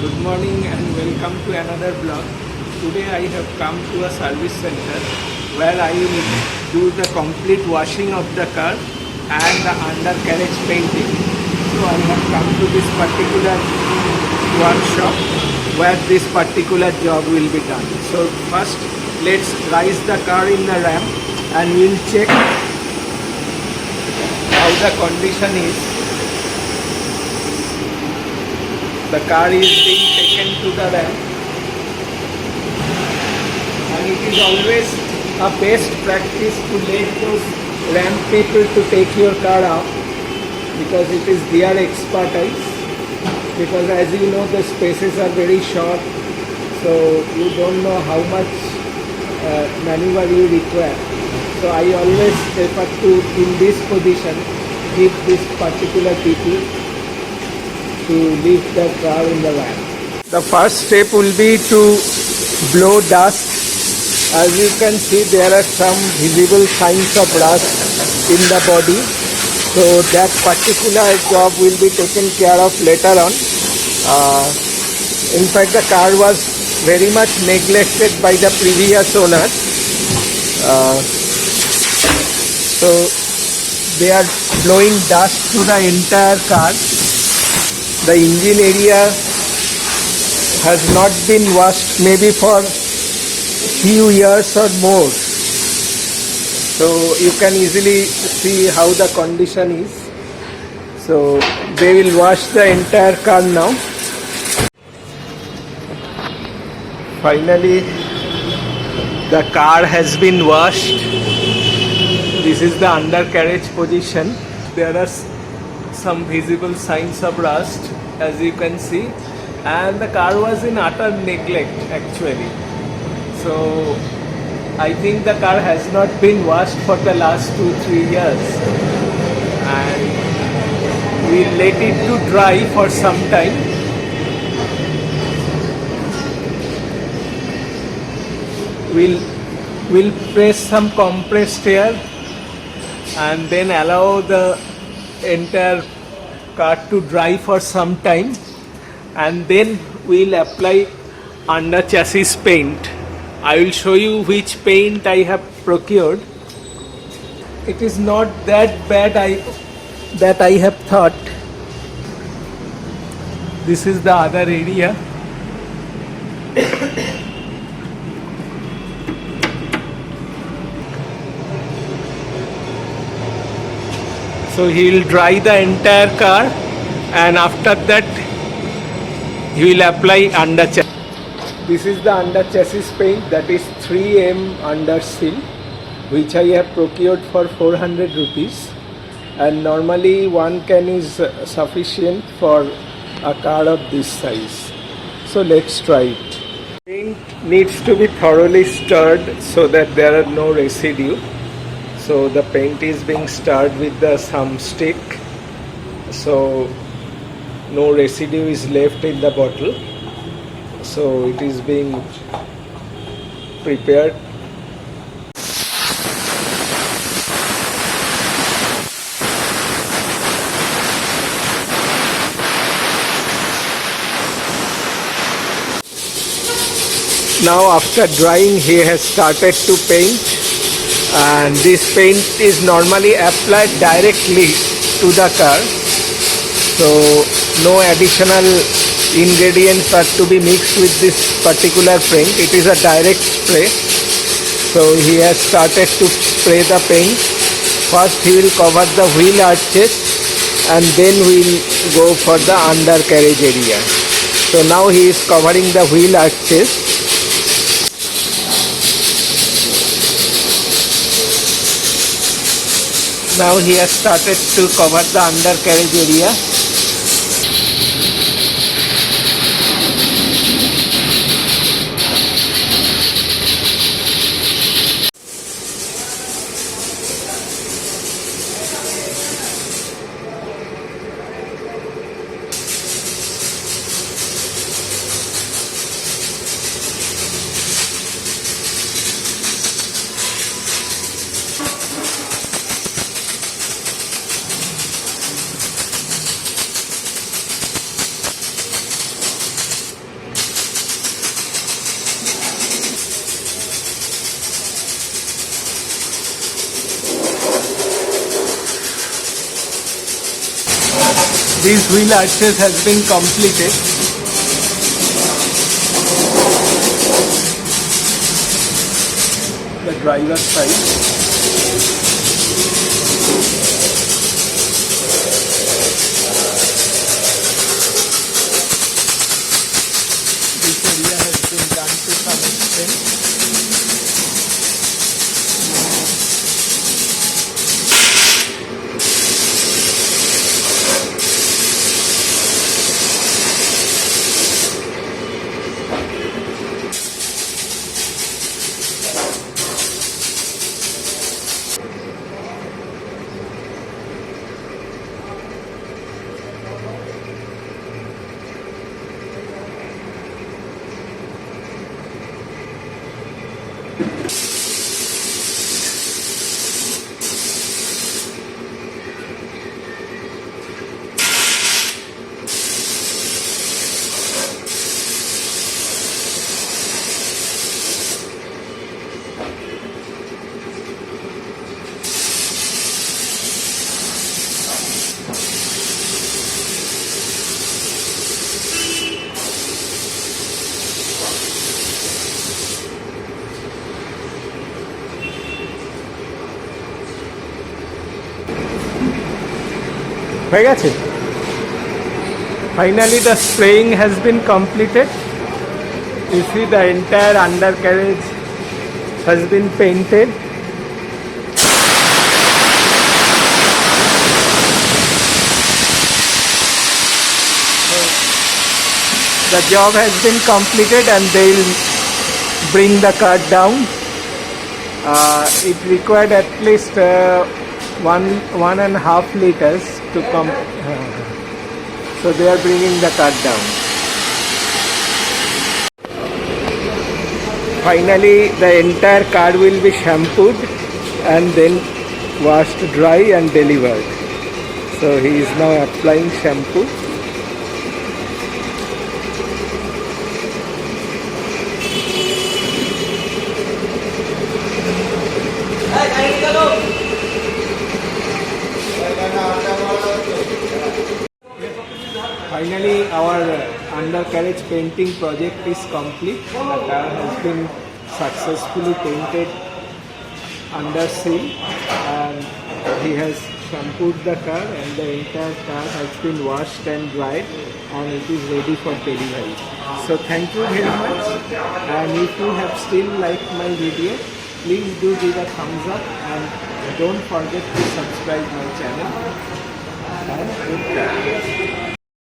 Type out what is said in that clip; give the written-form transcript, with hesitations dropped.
Good morning and welcome to another vlog. Today I have come to a service center where I will do the complete washing of the car and the undercarriage painting. So I have come to this particular workshop where this particular job will be done. So first let's rise the car in the ramp and we'll check how the condition is. The car is being taken to the ramp, and it is always a best practice to let those ramp people to take your car out because it is their expertise. Because as you know, the spaces are very short, so you don't know how much maneuver you require. So I always prefer to, in this position, give this particular people to leave the car in the van. The first step will be to blow dust. As you can see, there are some visible signs of rust in the body. So that particular job will be taken care of later on. In fact, the car was very much neglected by the previous owner. So they are blowing dust to the entire car. The engine area has not been washed maybe for few years or more. So you can easily see how the condition is. So they will wash the entire car now. Finally, the car has been washed. This is the undercarriage position. There are some visible signs of rust, as you can see, and the car was in utter neglect actually. So I think the car has not been washed for the last 2-3 years, and we let it to dry for some time. We'll press some compressed air and then allow the entire car to dry for some time, and then we'll apply under chassis paint. I will show you which paint I have procured. It is not that bad that I have thought. This is the other area. So he will dry the entire car, and after that he will apply under chassis. This is the under chassis paint, that is 3M under seal, which I have procured for 400 rupees, and normally 1 can is sufficient for a car of this size. So let's try it. Paint needs to be thoroughly stirred so that there are no residue. So the paint is being stirred with some stick, so no residue is left in the bottle. So it is being prepared. Now after drying, he has started to paint. And this paint is normally applied directly to the car, so no additional ingredients are to be mixed with this particular paint. It is a direct spray. So he has started to spray the paint. First he will cover the wheel arches, and then we will go for the undercarriage area. So now he is covering the wheel arches. Now he has started to cover the undercarriage area. These wheel arches has been completed. The driver's side. This area has been done to some extent. হয়ে গেছে Finally the spraying has been completed. You see the entire undercarriage has been painted. The job has been completed and they will bring the car down. It required at least 1.5 liters to come. So they are bringing the car down. Finally the entire car will be shampooed and then washed dry and delivered. So he is now applying shampoo. Finally, our undercarriage painting project is complete. The car has been successfully painted under seal and he has shampooed the car and the entire car has been washed and dried and it is ready for delivery. So thank you very much, and if you have still liked my video, please do give a thumbs up and don't forget to subscribe my channel. And goodbye.